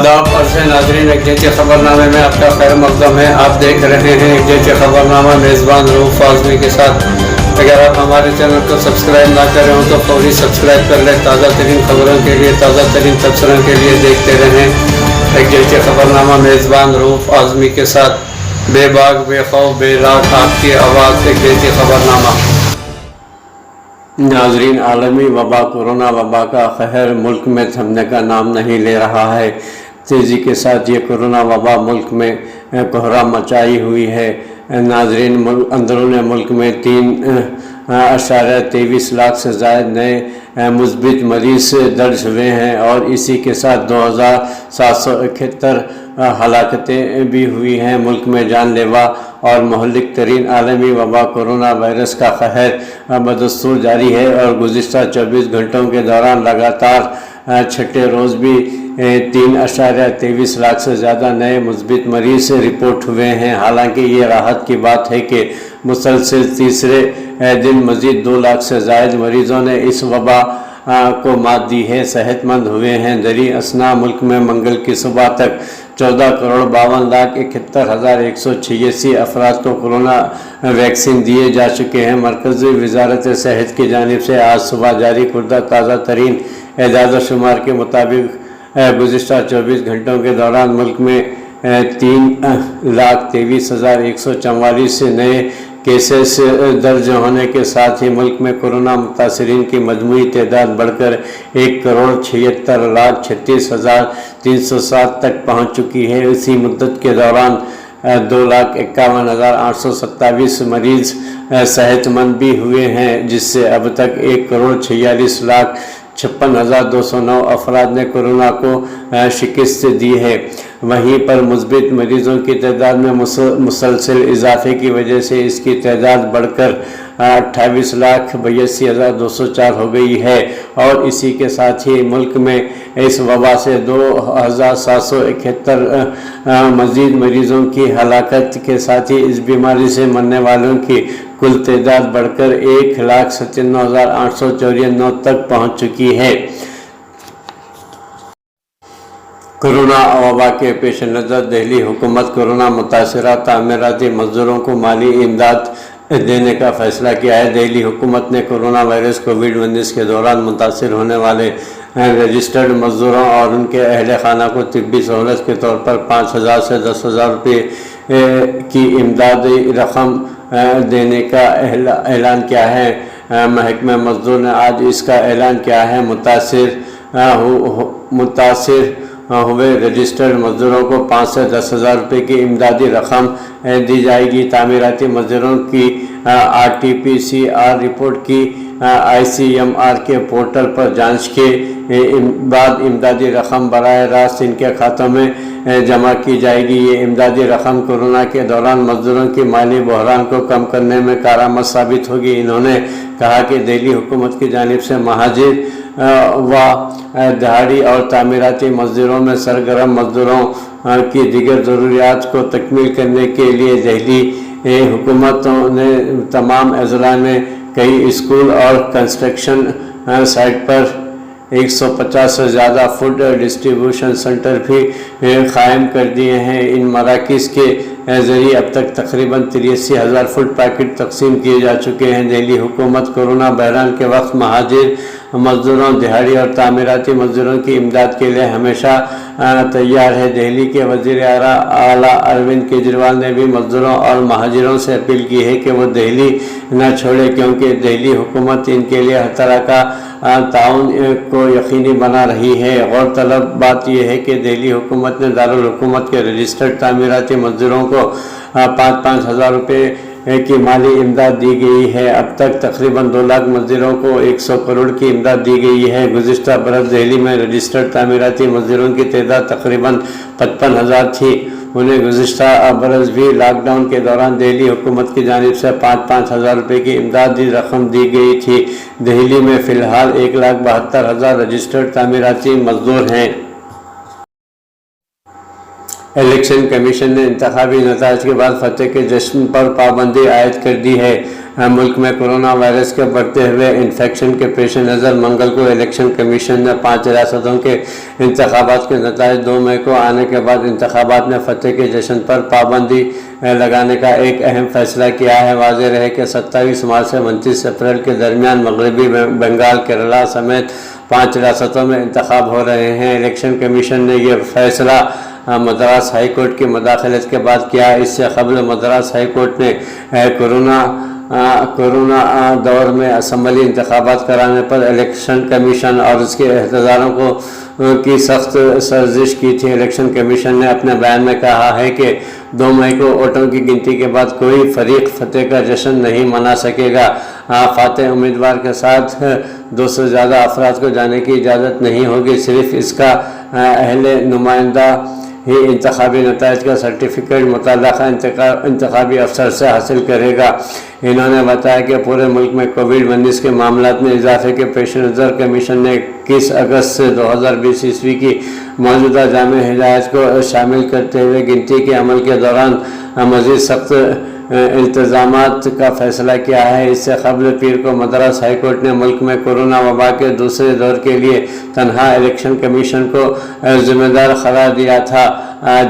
आदाब अर्ज़ नाज़रीन, एक जैसे ख़बरनामे में आपका खैर मक़दम है। आप देख रहे हैं एक जैसे ख़बरनामा मेज़बान रऊफ़ आज़मी के साथ। अगर आप हमारे चैनल को सब्सक्राइब ना करें हो तो फौरी सब्सक्राइब कर लें। ताज़ा तरीन खबरों के लिए, ताज़ा तरीन तबसरों के लिए देखते रहें एक जैसे ख़बरनामा मेज़बान रऊफ़ आज़मी के साथ। बेबाक बेखौफ बेलाग आपकी आवाज़ एक जैसे ख़बरनामा। नाज़रीन, आलमी वबा कोरोना वबा का कहर मुल्क में थमने का नाम नहीं ले रहा है। तेज़ी के साथ ये कोरोना वबा मुल्क में कोहराम मचाई हुई है। नाज़रीन, अंदरून मुल्क में 3.23 लाख से ज़ायद नए मुस्बित मरीज़ दर्ज हुए हैं और इसी के साथ 2771 हलाकतें भी हुई हैं। मुल्क में जानलेवा और महलिक तरीन आलमी वबा कोरोना वायरस का कहर बदस्तूर जारी है और गुज़िश्ता 24 घंटों के दौरान लगातार छठे रोज़ भी 3.23 लाख से ज़्यादा नए मुस्बित मरीज़ रिपोर्ट हुए हैं। हालांकि ये राहत की बात है कि मुसलसल तीसरे दिन मज़ीद 2 लाख से ज़ायद मरीज़ों ने इस वबा को मात दी है, सेहतमंद हुए हैं। दरी असना मुल्क में मंगल की सुबह तक 14,52,71,186 अफराद को कोरोना वैक्सीन दिए जा चुके हैं। मरकज़ी वज़ारत सेहत की जानिब से आज सुबह जारी करदा ताज़ा तरीन एजाज़ शुमार के मुताबिक गुज़िश्ता 24 घंटों के दौरान मुल्क में 3,23,144 नए केसेस दर्ज होने के साथ ही मुल्क में कोरोना मुतासरीन की मजमूई तादाद बढ़कर 1,76,36,307 तक पहुँच चुकी है। इसी मुद्दत के दौरान 2,51,827 मरीज़ सेहतमंद भी हुए हैं, जिससे अब तक 1,46,56,209 अफराद ने कोरोना को शिकस्त दी है। वहीं पर मुस्बित मरीज़ों की तादाद में मुसलसल इजाफे की वजह से इसकी तादाद बढ़कर 28,82,204 हो गई है और इसी के साथ ही मुल्क में इस वबा से 2,771 मज़ीद मरीज़ों की हलाकत के साथ ही इस बीमारी से मरने वालों की कुल तादाद बढ़कर 1,97,894 तक पहुँच चुकी है। कोरोना वबा के पेश नज़र दिल्ली हुकूमत कोरोना मुतासरा तामीराती मज़दूरों को माली इमदाद देने का फ़ैसला किया है। दिल्ली हुकूमत ने कोरोना वायरस कोविड-19 के दौरान मुतासर होने वाले रजिस्टर्ड मज़दूरों और उनके अहल खाना को तिब्बी सहूलत के तौर पर 5,000 से 10,000 रुपये की इमदादी रकम देने का ऐलान किया है। महकमा मज़दूर ने आज इसका ऐलान किया है। मुतासिर हुए रजिस्टर्ड मज़दूरों को 5 से 10,000 रुपये की इमदादी रकम दी जाएगी। तामीराती मज़दूरों की RT-PCR रिपोर्ट की ICMR के पोर्टल पर जांच के बाद इमदादी रकम बराह रास्त इनके खातों में जमा की जाएगी। ये इमदादी रकम कोरोना के दौरान मज़दूरों की माली बहरान को कम करने में कारआमद साबित होगी। इन्होंने कहा कि दिल्ली हुकूमत की जानिब से महाजिर व दिहाड़ी और तामीराती मज़दूरों में सरगर्म मज़दूरों की दीगर ज़रूरियात को तकमील करने के लिए दिल्ली हुकूमतों ने तमाम अज़ला में कई स्कूल और कंस्ट्रक्शन साइट पर 150 से ज़्यादा फूड डिस्ट्रीब्यूशन सेंटर भी क़ायम कर दिए हैं। इन मराकिज़ के ज़रिए अब तक तकरीबन 83,000 फूड पैकेट तकसीम किए जा चुके हैं। दिल्ली हुकूमत कोरोना बहरान के वक्त महाजिर मज़दूरों, दिहाड़ी और तामीराती मज़दूरों की इमदाद के लिए हमेशा तैयार है। दिल्ली के वज़ीर आला अरविंद केजरीवाल ने भी मज़दूरों और महाजिरों से अपील की है कि वो दिल्ली न छोड़े, क्योंकि दिल्ली हुकूमत इनके लिए हर तरह का ताउन को यकीनी बना रही है। गौरतलब बात यह है कि दिल्ली हुकूमत ने दारुल हुकूमत के रजिस्टर्ड तामीराती मज़दूरों को 5-5 हज़ार रुपये की माली इमदाद दी गई है। अब तक तकरीबन 2 लाख मज़दूरों को 100 करोड़ की इमदाद दी गई है। गुज़िश्ता बरस दिल्ली में रजिस्टर्ड तामीराती मज़दूरों की तादाद तकरीबन 55,000 थी। उन्हें गुज़िश्ता बरस भी लॉकडाउन के दौरान दिल्ली हुकूमत की जानिब से 5-5 हज़ार रुपये की इमदादी रकम दी गई थी। दिल्ली में फ़िलहाल 1,72,000 रजिस्टर्ड तामीराती मज़दूर हैं। इलेक्शन कमीशन ने इंतखाबी नताइज के बाद फतह के जश्न पर पाबंदी आयद कर दी है। ملک میں کورونا وائرس کے بڑھتے ہوئے انفیکشن کے پیش نظر منگل کو الیکشن کمیشن نے 5 ریاستوں کے انتخابات کے نتائج 2 مئی کو آنے کے بعد انتخابات میں فتح کے جشن پر پابندی لگانے کا ایک اہم فیصلہ کیا ہے۔ واضح رہے کہ 27 مارچ سے 29 اپریل کے درمیان مغربی بنگال، کیرلا سمیت 5 ریاستوں میں انتخاب ہو رہے ہیں۔ الیکشن کمیشن نے یہ فیصلہ مدراس ہائی کورٹ کی مداخلت کے بعد کیا۔ اس سے قبل مدراس ہائی کورٹ نے کورونا دور میں اسمبلی انتخابات کرانے پر الیکشن کمیشن اور اس کے عہدیداروں کی سخت سرزنش کی تھی۔ الیکشن کمیشن نے اپنے بیان میں کہا ہے کہ 2 مئی کو ووٹوں کی گنتی کے بعد کوئی فریق فتح کا جشن نہیں منا سکے گا۔ فاتح امیدوار کے ساتھ 2 سے زیادہ افراد کو جانے کی اجازت نہیں ہوگی، صرف اس کا اہل نمائندہ ہی انتخابی نتائج کا سرٹیفکیٹ متعلقہ انتخابی افسر سے حاصل کرے گا۔ انہوں نے بتایا کہ پورے ملک میں کووڈ-19 کے معاملات میں اضافے کے پیش نظر کمیشن نے 21 اگست 2020 عیسوی کی موجودہ جامع ہدایت کو شامل کرتے ہوئے گنتی کے عمل کے دوران مزید سخت انتظامات کا فیصلہ کیا ہے۔ اس سے قبل پیر کو مدراس ہائی کورٹ نے ملک میں کورونا وبا کے دوسرے دور کے لیے تنہا الیکشن کمیشن کو ذمہ دار قرار دیا تھا،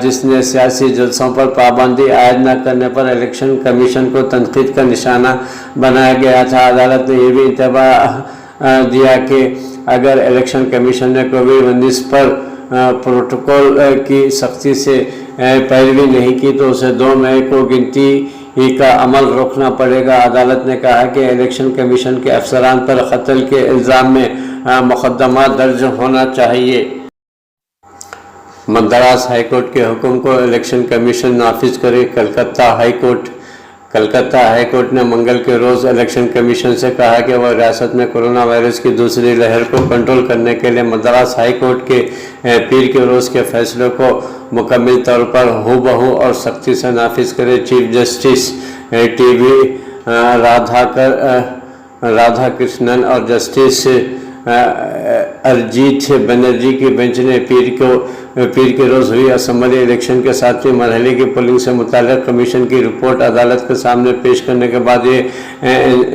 جس نے سیاسی جلسوں پر پابندی عائد نہ کرنے پر الیکشن کمیشن کو تنقید کا نشانہ بنایا گیا تھا۔ عدالت نے یہ بھی انتباہ دیا کہ اگر الیکشن کمیشن نے کووڈ-19 پر پروٹوکول کی سختی سے پیروی نہیں کی تو اسے 2 مئی کو گنتی کا عمل روکنا پڑے گا۔ عدالت نے کہا کہ الیکشن کمیشن کے افسران پر قتل کے الزام میں مقدمہ درج ہونا چاہیے۔ مدراس ہائی کورٹ کے حکم کو الیکشن کمیشن نافذ کرے۔ کلکتہ ہائی کورٹ نے منگل کے روز الیکشن کمیشن سے کہا کہ وہ ریاست میں کورونا وائرس کی دوسری لہر کو کنٹرول کرنے کے لیے مدراس ہائی کورٹ کے پیر کے روز کے فیصلے کو مکمل طور پر ہو بہو اور سختی سے نافذ کرے۔ Chief justice T V Radha Krishnan اور جسٹس ارجیت بنرجی کی بینچ نے پیر کے روز ہوئی اسمبلی الیکشن کے 7ویں مرحلے کی پولنگ سے متعلق کمیشن کی رپورٹ عدالت کے سامنے پیش کرنے کے بعد یہ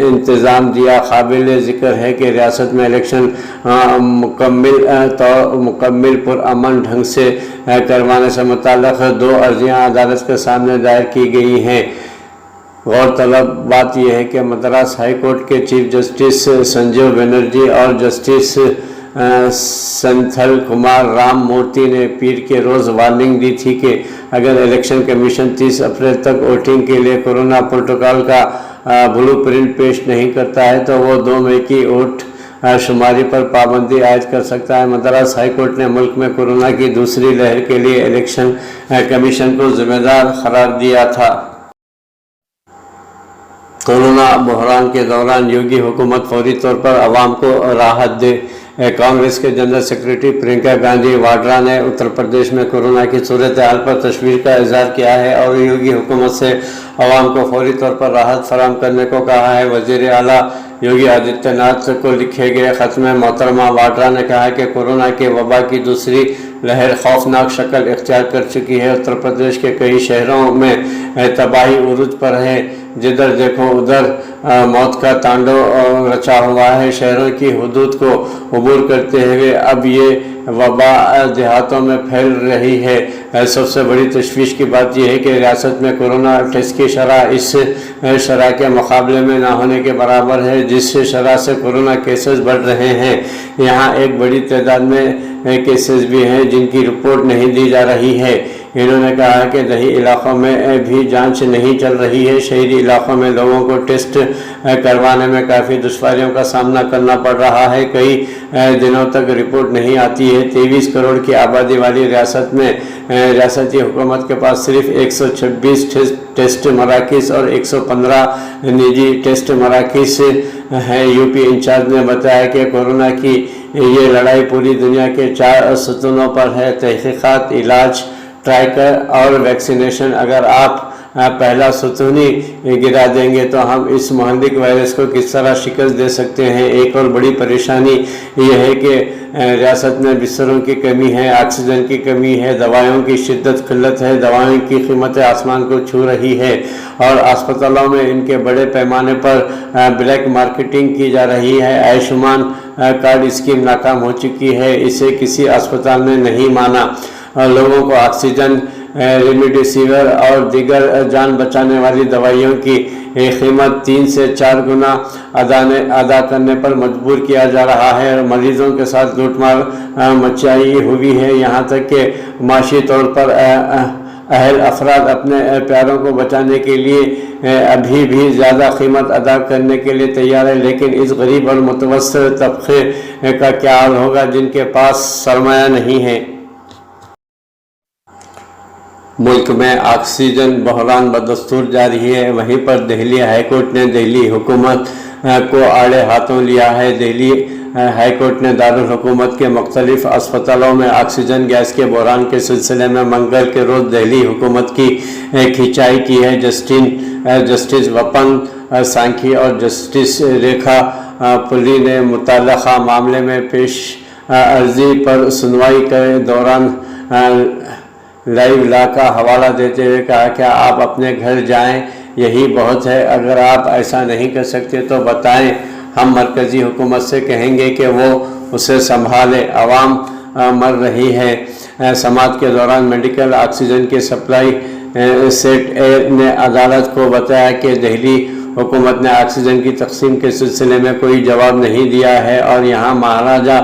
انتظام دیا۔ قابل ذکر ہے کہ ریاست میں الیکشن مکمل پرامن ڈھنگ سے کروانے سے متعلق 2 عرضیاں عدالت کے سامنے دائر کی گئی ہیں۔ غور طلب بات یہ ہے کہ مدراس ہائی کورٹ کے چیف جسٹس سنجیو بنرجی اور جسٹس سنتھل کمار رام مورتی نے پیر کے روز وارننگ دی تھی کہ اگر الیکشن کمیشن 30 اپریل تک ووٹنگ کے لیے کورونا پروٹوکول کا بلو پرنٹ پیش نہیں کرتا ہے تو وہ 2 مئی کی ووٹ شماری پر پابندی عائد کر سکتا ہے۔ مدراس ہائی کورٹ نے ملک میں کورونا کی دوسری لہر کے لیے الیکشن کمیشن کو ذمہ دار قرار دیا تھا۔ کورونا بحران کے دوران یوگی حکومت فوری طور پر عوام کو راحت دے۔ کانگریس کے جنرل سیکرٹری پرینکا گاندھی واڈرا نے اتر پردیش میں کورونا کی صورتحال پر تشویش کا اظہار کیا ہے اور یوگی حکومت سے عوام کو فوری طور پر راحت فراہم کرنے کو کہا ہے۔ وزیر اعلیٰ یوگی آدتیہ ناتھ کو لکھے گئے خط میں محترمہ واڈرا نے کہا کہ کورونا کے وبا کی دوسری لہر خوفناک شکل اختیار کر چکی ہے۔ اتر پردیش کے کئی شہروں میں تباہی عروج پر ہے، جدھر دیکھو ادھر موت کا تانڈو رچا ہوا ہے۔ شہروں کی حدود کو عبور کرتے ہوئے اب یہ وبا دیہاتوں میں پھیل رہی ہے۔ سب سے بڑی تشویش کی بات یہ ہے کہ ریاست میں کورونا ٹیسٹ کی شرح اس شرح کے مقابلے میں نہ ہونے کے برابر ہے جس شرح سے کورونا کیسز بڑھ رہے ہیں۔ یہاں ایک بڑی تعداد میں کیسز بھی ہیں جن کی رپورٹ نہیں دی جا رہی ہے۔ انہوں نے کہا کہ دیہی علاقوں میں بھی جانچ نہیں چل رہی ہے۔ شہری علاقوں میں لوگوں کو ٹیسٹ کروانے میں کافی دشواریوں کا سامنا کرنا پڑ رہا ہے۔ کئی دنوں تک رپورٹ نہیں آتی ہے۔ 23 کروڑ کی آبادی والی ریاست میں ریاستی حکومت کے پاس صرف 126 ٹیسٹ مراکز اور 115 نجی ٹیسٹ مراکز ہیں۔ یو پی انچارج نے بتایا کہ کورونا کی یہ لڑائی پوری دنیا کے 4 ستونوں پر ہے: تحقیقات، علاج، ٹرائی اور ویکسینیشن۔ اگر آپ पहला ستون ही गिरा देंगे तो हम इस महालिक वायरस को किस तरह शिकस्त दे सकते हैं। एक और बड़ी परेशानी ये है कि रियासत में बिस्तरों की कमी है, ऑक्सीजन की कमी है, दवाओं की शिद्दत किल्लत है, दवाओं की कीमतें आसमान को छू रही है और अस्पतालों में इनके बड़े पैमाने पर ब्लैक मार्केटिंग की जा रही है। आयुष्मान कार्ड स्कीम नाकाम हो चुकी है, इसे किसी अस्पताल ने नहीं माना। लोगों को ऑक्सीजन, रेमडेसिविर और दीगर जान बचाने वाली दवाइयों की कीमत 3 से 4 गुना अदा करने पर मजबूर किया जा रहा है और मरीजों के साथ लूटमार मचाई हुई है। यहाँ तक कि माशी तौर पर अहल अफराद अपने प्यारों को बचाने के लिए अभी भी ज़्यादा कीमत अदा करने के लिए तैयार है, लेकिन इस गरीब और मुतवस्सित तबके का क्या हाल होगा जिनके पास सरमाया नहीं है। मुल्क में ऑक्सीजन बहरान बदस्तूर जारी है। वहीं पर दिल्ली हाई कोर्ट ने दिल्ली हुकूमत को आड़े हाथों लिया है। दिल्ली हाई कोर्ट ने दारुल हुकूमत के मुख्तलिफ अस्पतालों में ऑक्सीजन गैस के बहरान के सिलसिले में मंगल के रोज़ दिल्ली हुकूमत की खिंचाई की है। जस्टिस वपन सांखी और जस्टिस रेखा पुली ने मुतल्लिक़ा मामले में पेश अर्जी पर सुनवाई के दौरान लाइव लॉ का हवाला देते हुए कहा कि आप अपने घर जाएं, यही बहुत है। अगर आप ऐसा नहीं कर सकते तो बताएं, हम मरकज़ी हुकूमत से कहेंगे कि वो उसे संभाले। आवाम मर रही है। समाअत के दौरान मेडिकल ऑक्सीजन की सप्लाई सेट ने अदालत को बताया कि दिल्ली हुकूमत ने ऑक्सीजन की तकसीम के सिलसिले में कोई जवाब नहीं दिया है और यहाँ महाराजा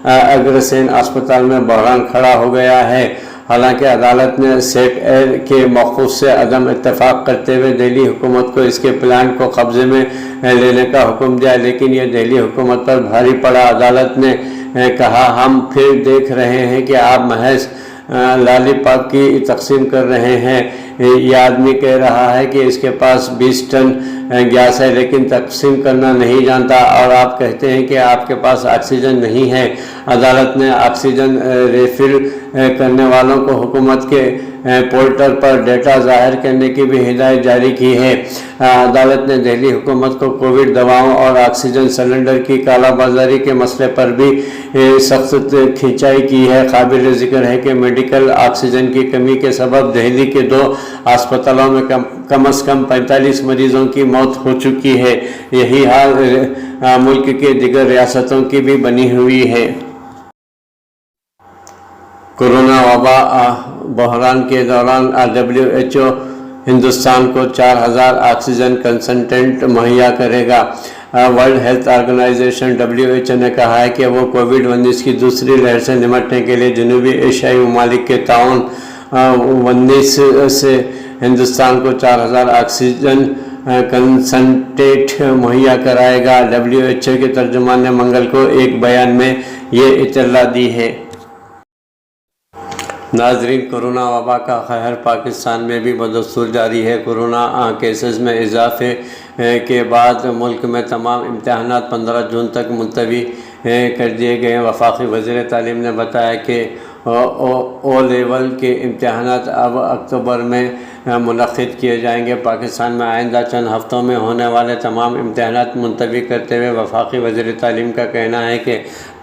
अग्रसेन अस्पताल में बहरान खड़ा हो गया है। हालांकि अदालत ने सेट एयर के मौक़ूफ़ से अदम इत्तफ़ाक़ करते हुए दिल्ली हुकूमत को इसके प्लान को कब्ज़े में लेने का हुक्म दिया, लेकिन यह दिल्ली हुकूमत पर भारी पड़ा। अदालत ने कहा, हम फिर देख रहे हैं कि आप महज लॉलीपॉप की तकसीम कर रहे हैं। ये आदमी कह रहा है कि इसके पास 20 टन गैस है लेकिन तकसीम करना नहीं जानता और आप कहते हैं कि आपके पास ऑक्सीजन नहीं है। अदालत ने ऑक्सीजन रिफ़िल करने वालों को हुकूमत के पोर्टल पर डेटा ज़ाहिर करने की भी हिदायत जारी की है। अदालत ने दिल्ली हुकूमत को कोविड दवाओं और ऑक्सीजन सिलेंडर की कालाबाजारी के मसले पर भी सख्त खिंचाई की है। काबिल ज़िक्र है कि मेडिकल ऑक्सीजन की कमी के सबब दिल्ली के 2 अस्पतालों में कम से कम 45 मरीजों की मौत हो चुकी है। यही हाल मुल्क के दिगर रियासतों की भी बनी हुई है। कोरोना वबा बहरान के दौरान WHO हिंदुस्तान को 4000 ऑक्सीजन कंसंट्रेंट मुहैया करेगा। वर्ल्ड हेल्थ ऑर्गेनाइजेशन WHO ने कहा है कि वो कोविड-19 की दूसरी लहर से निपटने के लिए जनूबी एशियाई ममालिक के ताउन 19 से हिंदुस्तान को 4000 ऑक्सीजन कंसंट्रेट मुहैया कराएगा। WHO के तर्जुमान ने मंगल को एक बयान में ये इत्तला दी है। नाज़रीन, कोरोना वबा का कहर पाकिस्तान में भी बदस्तूर जारी है। कोरोना केसेस में इजाफे के बाद मुल्क में तमाम इम्तहानात 15 जून तक मुलतवी कर दिए गए। वफाकी वज़ीर तालीम ने बताया कि ओ लेवल के इम्तहानात अब अक्टूबर में मुनक़िद किए जाएंगे। पाकिस्तान में आइंदा चंद हफ़्तों में होने वाले तमाम इम्तहानात मुलतवी करते हुए वफाकी वज़ीर तालीम का कहना है कि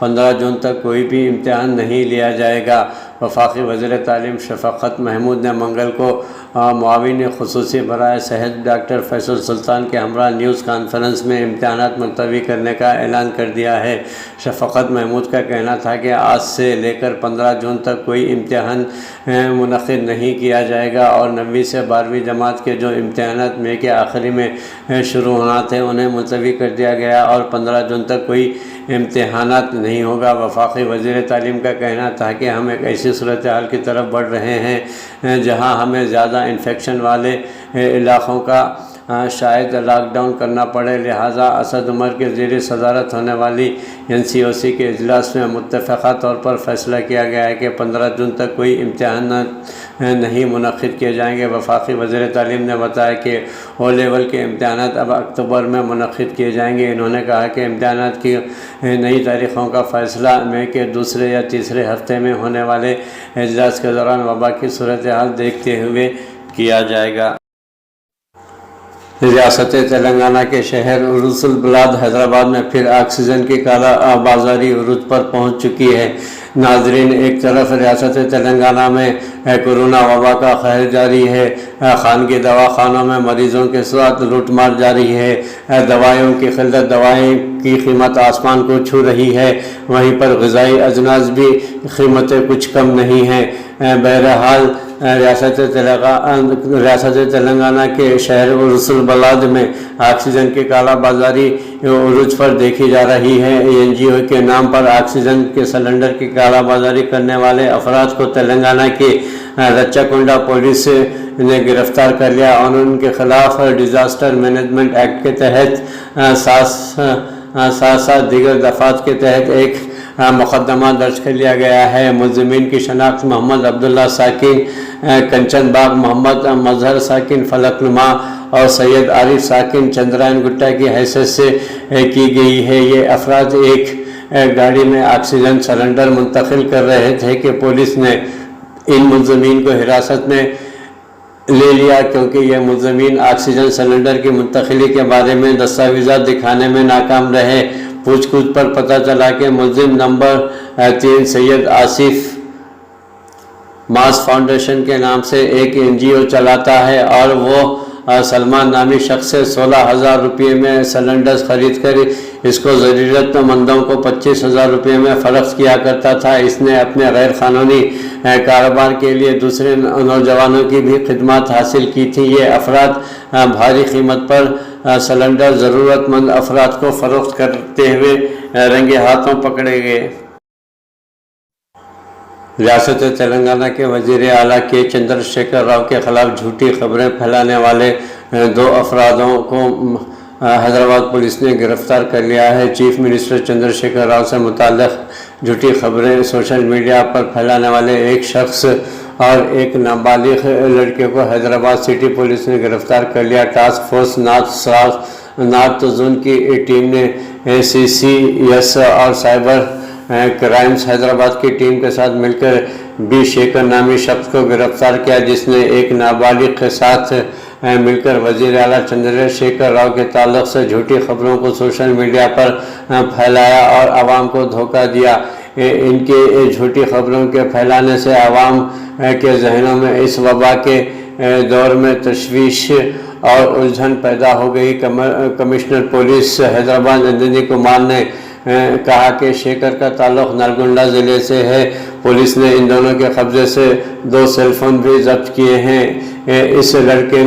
15 जून तक कोई भी इम्तहान नहीं लिया जाएगा। वफाकी वज़ीर तालीम शफ़क़त महमूद ने मंगल को मुआविन ख़ुसूसी बराए सेहत डॉक्टर फैसल सुल्तान के हमरा न्यूज़ कॉन्फ्रेंस में इम्तहानात मुलतवी करने का ऐलान कर दिया है। शफ़क़त महमूद का कहना था कि आज से लेकर 15 जून तक कोई इम्तहान मुनक़िद नहीं किया जाएगा और 9वीं से 12वीं जमात के जो इम्तहानात मई के आखिरी में शुरू होना थे उन्हें मुलतवी कर दिया गया और 15 जून तक कोई इम्तहानात नहीं होगा। वफाकी वज़ीर तालीम का कहना था कि हम एक ऐसी सूरत हाल की तरफ बढ़ रहे हैं जहां हमें ज़्यादा इन्फेक्शन वाले इलाक़ों का शायद लॉकडाउन करना पड़े, लिहाजा असद उमर के ज़ेर सदारत होने वाली NCOC के इजलास में मुत्तफ़क़ा तौर पर फ़ैसला किया गया है कि 15 जून तक कोई इम्तहान नहीं मुनक़िद किए जाएंगे। वफाकी वज़ीर तालीम ने बताया कि ओ लेवल के इम्तहानात अब अक्टूबर में मुनक़िद किए जाएंगे। इन्होंने कहा कि इम्तहानात की नई तारीख़ों का फ़ैसला मई के दूसरे या तीसरे हफ्ते में होने वाले इजलास के दौरान वबा की सूरत हाल देखते हुए किया जाएगा। रियासत तेलंगाना के शहर उरुसुल बलाद हैदराबाद में फिर ऑक्सीजन की काला बाजारी उरूज पर पहुंच चुकी है। नाजरीन, एक तरफ रियासत तेलंगाना में कोरोना वबा का कहर जारी है, खानगी दवाखानों में मरीजों के साथ लूटमार जारी है, दवाइयों की किल्लत, दवाएं की कीमत आसमान को छू रही है, वहीं पर ग़िज़ाई अजनास भी कीमतें कुछ कम नहीं हैं। बहरहाल रियासत तेलंगाना के शहर उरुसुल बलाद में ऑक्सीजन की काला बाजारी उरूज पर देखी जा रही है। एनजीओ के नाम पर ऑक्सीजन के सिलेंडर की काला बाजारी करने वाले अफराद को तेलंगाना की रच्चाकुंडा पुलिस ने गिरफ्तार कर लिया और उनके खिलाफ डिजास्टर मैनेजमेंट एक्ट के तहत साथ दीगर दफात के तहत एक मुकदमा दर्ज कर लिया गया है। मुलज़िमीन की शनाख्त मोहम्मद अब्दुल्ला साकिन कंचन बाग, मोहम्मद मजहर साकिन फलकनुमा और सैयद आरिफ साकिन चंद्रायन गुट्टा की हैसियत से की गई है। ये अफराद एक गाड़ी में ऑक्सीजन सिलेंडर मुंतकिल कर रहे थे कि पुलिस ने इन मुलज़िमीन को हिरासत में ले लिया, क्योंकि ये मुलज़िमीन ऑक्सीजन सिलेंडर की मुंतकिली के बारे में दस्तावेज़ात दिखाने में नाकाम रहे। पूछताछ पर पता चला कि मुलज़िम नंबर 3 सैयद आसिफ मास फाउंडेशन के नाम से एक एनजीओ चलाता है और वो सलमान नामी शख्स से 16,000 रुपये में सिलेंडर्स खरीद कर इसको ज़रूरतमंदों को 25,000 रुपये में फ़रोख्त किया करता था। इसने अपने गैर क़ानूनी कारोबार के लिए दूसरे नौजवानों की भी खिदमत हासिल की थी। ये अफराद भारी कीमत पर सिलेंडर ज़रूरतमंद अफराद को फ़रोख्त करते हुए रंगे हाथों पकड़े गए। रियासत तेलंगाना के वज़ीर आला के चंद्रशेखर राव के खिलाफ झूठी खबरें फैलाने वाले 2 अफरादों को हैदराबाद पुलिस ने गिरफ्तार कर लिया है। चीफ मिनिस्टर चंद्रशेखर राव से मुताल्लिक़ झूठी खबरें सोशल मीडिया पर फैलाने वाले एक शख्स और एक नाबालिग लड़के को हैदराबाद सिटी पुलिस ने गिरफ्तार कर लिया। टास्क फोर्स नॉर्थ जोन की टीम ने CCS और साइबर क्राइम्स हैदराबाद की टीम के साथ मिलकर बी शेखर नामी शख्स को गिरफ्तार किया, जिसने एक नाबालिग के साथ मिलकर वज़ीर आला चंद्रशेखर राव के ताल्लुक़ से झूठी खबरों को सोशल मीडिया पर फैलाया और आवाम को धोखा दिया। इनके झूठी खबरों के फैलाने से आवाम के जहनों में इस वबा के दौर में तशवीश और उलझन पैदा हो गई। कमिश्नर पुलिस हैदराबाद नंदिनी कुमार ने कहा कि शेखर का ताल्लुक़ नलगोंडा ज़िले से है। पुलिस ने इन दोनों के कब्ज़े से 2 सेल फ़ोन भी जब्त किए हैं। इस लड़के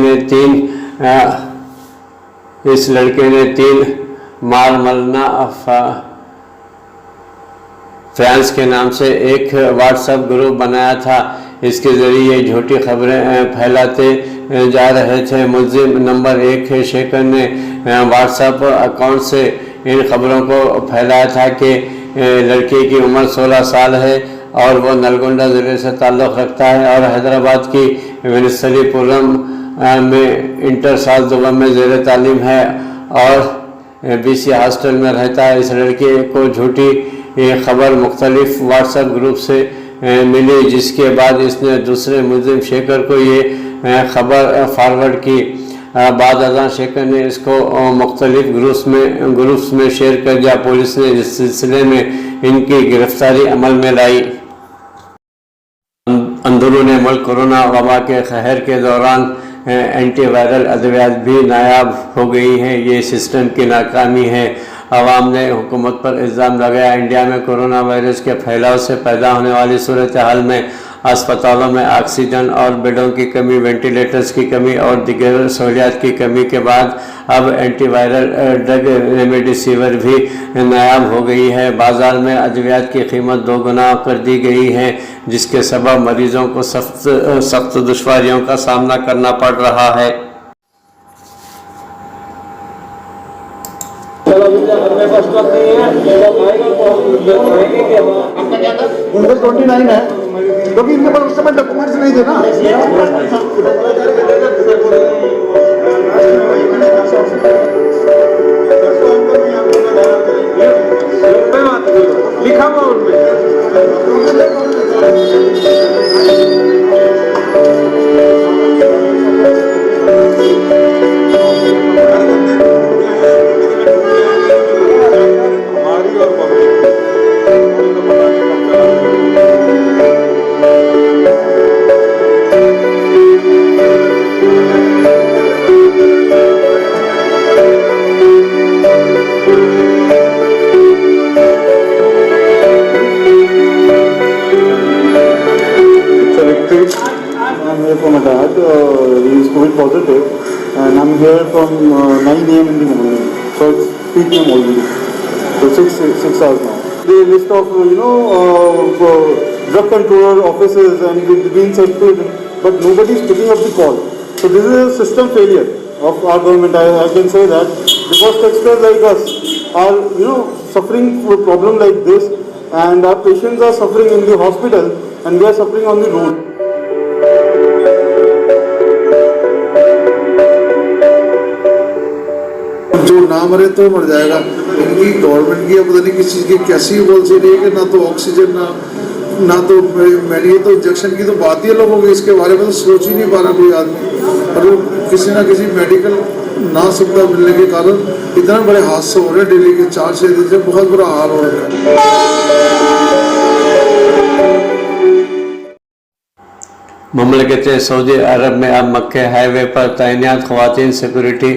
ने 3 मार मलना फैंस के नाम से एक व्हाट्सएप ग्रुप बनाया था। इसके ज़रिए झूठी खबरें फैलाते जा रहे थे। मुलज़िम नंबर 1 शेखर ने व्हाट्सएप अकाउंट से इन खबरों को फैलाया था कि लड़के की उम्र 16 साल है और वो नलगोंडा ज़िले से ताल्लुक़ रखता है और हैदराबाद की वेनिसलीपुरम में इंटर साल दुबई में ज़ेर तालीम है और BC हॉस्टल में रहता है। इस लड़के को झूठी खबर मुख्तलिफ व्हाट्सएप ग्रुप से मिली, जिसके बाद इसने दूसरे मुलज़िम शेखर को ये खबर फॉरवर्ड की। बाद अज़ां शेखर ने इसको मुख्तलिफ ग्रुप्स में शेयर कर दिया। पुलिस ने इस सिलसिले में इनकी गिरफ्तारी अमल में लाई। अंदरून मुल्क कोरोना वबा के कहर के दौरान एंटीवायरल अद्वियात भी नायाब हो गई हैं। ये सिस्टम की नाकामी है। अवाम ने हुकूमत पर इल्ज़ाम लगाया, इंडिया में कोरोना वायरस के फैलाव से पैदा होने वाली सूरत हाल में अस्पतालों में ऑक्सीजन और बेडों की कमी, वेंटिलेटर्स की कमी और दीगर सहूलियात की कमी के बाद अब एंटीवायरल ड्रग रेमडेसिविर भी नायाब हो गई है। बाज़ार में अद्वियात की कीमत 2 गुना कर दी गई है, जिसके सबब मरीजों को सख्त दुश्वारियों का सामना करना पड़ रहा है। उनका 29 है क्योंकि इनके पास उस समय डॉक्यूमेंट्स नहीं थे ना। लिखा हुआ उनमें I'm here from my dad. He is COVID positive, and I'm here from 9 a.m. in the morning. So it's 3 p.m. already. So 6 hours now. The list of drug controller offices and it's being sent to them, but nobody is picking up the call. So this is a system failure of our government. I can say that because taxpayers like us are suffering with a problem like this, and our patients are suffering in the hospital and we are suffering on the road. जो ना मरे तो मर जाएगा। इनकी government की पता नहीं किस चीज़ की कैसी पॉलिसी रही है कि ना तो ऑक्सीजन ना तो मेडिकल तो इंजेक्शन की तो बात ही अलग होगी, इसके बारे में तो सोच ही नहीं पा रहा कोई आदमी। और किसी ना किसी मेडिकल ना सुविधा मिलने के कारण इतना बड़े हादसे हो रहे हैं डेली के 4-6 दिन से, बहुत बुरा हाल हो रहा है। ममलकत सऊदी अरब में अब मक्के हाईवे पर तैनात ख़वातीन सिक्योरिटी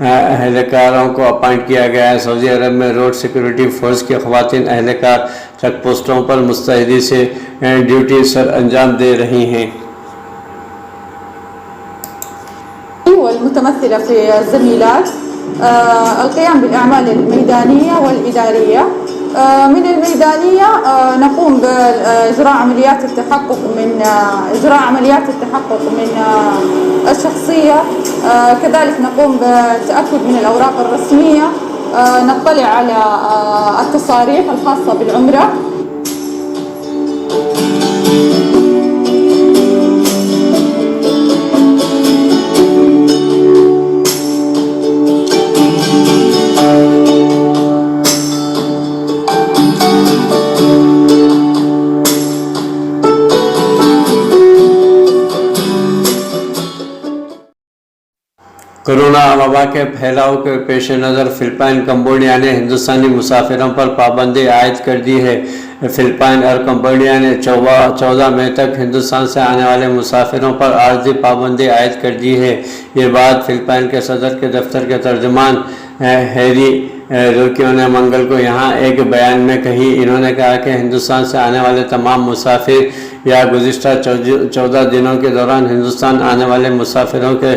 एहलकारों को अपॉइंट किया गया है। सऊदी अरब में रोड सिक्योरिटी फोर्स के ख़वातीन एहलकार चेक पोस्टों पर मुस्तैदी से ड्यूटी सर अंजाम दे रही हैं। والمتمثلة في الزميلات القيام بالأعمال الميدانية والإدارية. من الميدانية نقوم بإجراء عمليات التحقق من الشخصية، كذلك نقوم بالتأكد من الأوراق الرسمية، نطلع على التصاريح الخاصة بالعمرة. कोरोना वबा के फैलाव के पेश नज़र फ़िलिपाइन कंबोडिया ने हिंदुस्तानी मुसाफिरों पर पाबंदी आयद कर दी है। फ़िलिपाइन और कंबोडिया ने 14 मई तक हिंदुस्तान से आने वाले मुसाफिरों पर आर्जी पाबंदी आयद कर दी है। ये बात फ़िलिपाइन के सदर के दफ्तर के तर्जुमान हैरी रोकियो ने मंगल को यहाँ एक बयान में कही। इन्होंने कहा कि हिंदुस्तान से आने वाले तमाम मुसाफिर या गुज़िश्ता 14 दिनों के दौरान हिंदुस्तान आने वाले मुसाफिरों के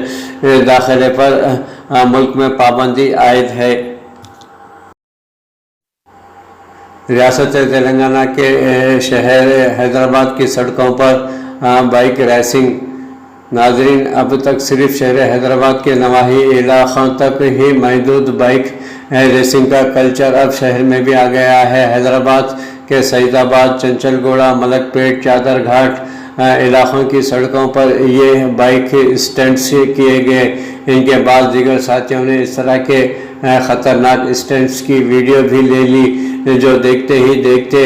दाखिले पर मुल्क में पाबंदी आयद है। रियासत तेलंगाना के शहर हैदराबाद की सड़कों पर बाइक रेसिंग। नाजरीन, अब तक सिर्फ शहर हैदराबाद के नवाही इलाक़ों तक ही महदूद बाइक रेसिंग का कल्चर अब शहर में भी आ गया है। हैदराबाद के सईदाबाद, चंचलगोड़ा, मलकपेट, चादर घाट इलाक़ों की सड़कों पर ये बाइक स्टंट्स किए गए। इनके बाद दीगर साथियों ने इस तरह के ख़तरनाक स्टंट्स की वीडियो भी ले ली, जो देखते ही देखते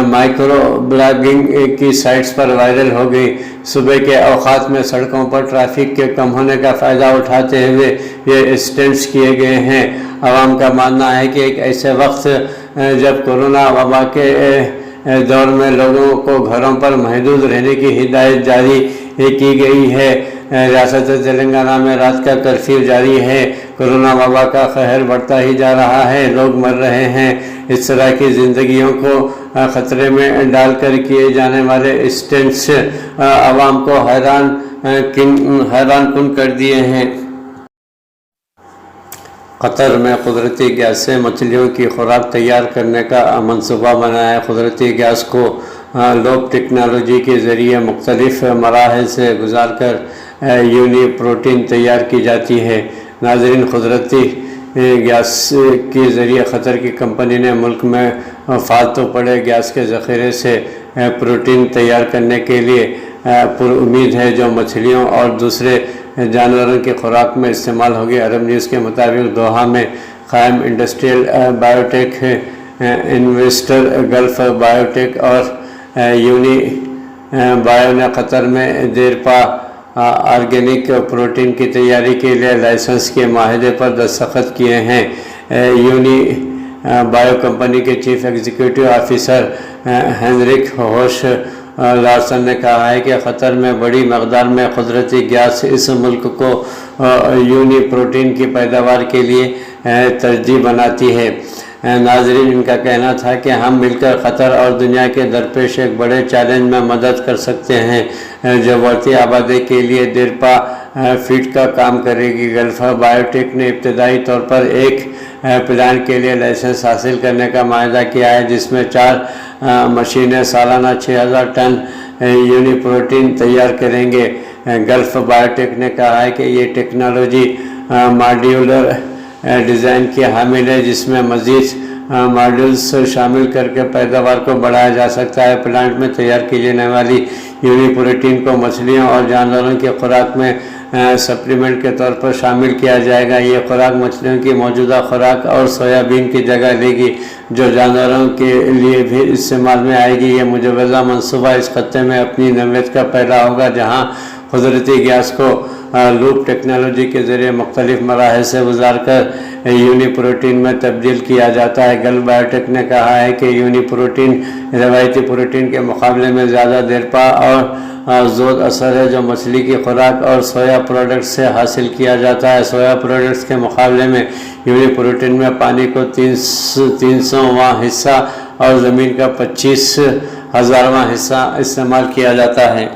माइक्रो ब्लॉगिंग की साइट्स पर वायरल हो गई। सुबह के औकात में सड़कों पर ट्रैफिक के कम होने का फ़ायदा उठाते हुए ये स्टंट्स किए गए हैं। आवाम का मानना है कि एक ऐसे वक्त जब कोरोना वबा के दौर में लोगों को घरों पर महदूद रहने की हिदायत जारी की गई है। रियासत तेलंगाना में रात का कर्फ्यू जारी है। कोरोना वबा का कहर बढ़ता ही जा रहा है, लोग मर रहे हैं। इस तरह की ज़िंदगियों को ख़तरे में डालकर किए जाने वाले स्टंट्स आवाम को हैरान कुन कर दिए हैं। कतर में कुदरती गैस से मछलियों की खुराक तैयार करने का मंसूबा बनाया है। कुदरती गैस को लोब टेक्नोलॉजी के ज़रिए मुख्तलिफ मराहल से गुजार कर यूनी प्रोटीन तैयार की जाती है। नाज़रीन, कुदरती गैस के ज़रिए क़तर की कंपनी ने मुल्क में फालतू पड़े गैस के ज़ख़ीरे से प्रोटीन तैयार करने के लिए पुरुमीद है, जो मछलियों और दूसरे जानवरों की खुराक में इस्तेमाल होगी। अरब न्यूज़ के मुताबिक दोहा में कायम industrial biotech investor gulf biotech और यूनी बायो ने क़तर में देरपा ऑर्गेनिक प्रोटीन की तैयारी के लिए लाइसेंस के माहदे पर दस्तखत किए हैं। यूनी बायो कंपनी के चीफ एग्जीक्यूटिव ऑफिसर हेनरिक होश लार्सन ने कहा है कि क़तर में बड़ी मकदार में कुदरती गैस इस मुल्क को यूनी प्रोटीन की पैदावार के लिए तरजीह बनाती है। ناظرین، ان کا کہنا تھا کہ ہم مل کر خطر اور دنیا کے درپیش ایک بڑے چیلنج میں مدد کر سکتے ہیں جو بڑھتی آبادی کے لیے دیرپا فیڈ کا کام کرے گی۔ گلف بائیو ٹیک نے ابتدائی طور پر ایک پلانٹ کے لیے لائسنس حاصل کرنے کا معاہدہ کیا ہے جس میں 4 مشینیں سالانہ 6000 ٹن یونی پروٹین تیار کریں گے۔ گلف بائیو ٹیک نے کہا ہے کہ یہ ٹیکنالوجی ماڈیولر ڈیزائن کی حامل ہے جس میں مزید ماڈیولز شامل کر کے پیداوار کو بڑھایا جا سکتا ہے۔ پلانٹ میں تیار کی جانے والی یونی پروٹین کو مچھلیوں اور جانوروں کی خوراک میں سپلیمنٹ کے طور پر شامل کیا جائے گا۔ یہ خوراک مچھلیوں کی موجودہ خوراک اور سویا بین کی جگہ لے گی جو جانوروں کے لیے بھی استعمال میں آئے گی۔ یہ مجوزہ منصوبہ اس خطے میں اپنی نوعیت کا پہلا ہوگا جہاں قدرتی گیس کو لوپ ٹیکنالوجی کے ذریعے مختلف مراحل سے گزار کر یونی پروٹین میں تبدیل کیا جاتا ہے۔ گلف بائیو ٹیک نے کہا ہے کہ یونی پروٹین روایتی پروٹین کے مقابلے میں زیادہ دیرپا اور زود اثر ہے جو مچھلی کی خوراک اور سویا پروڈکٹس سے حاصل کیا جاتا ہے۔ سویا پروڈکٹس کے مقابلے میں یونی پروٹین میں پانی کو 300واں حصہ اور زمین کا 25,000واں حصہ استعمال کیا جاتا ہے۔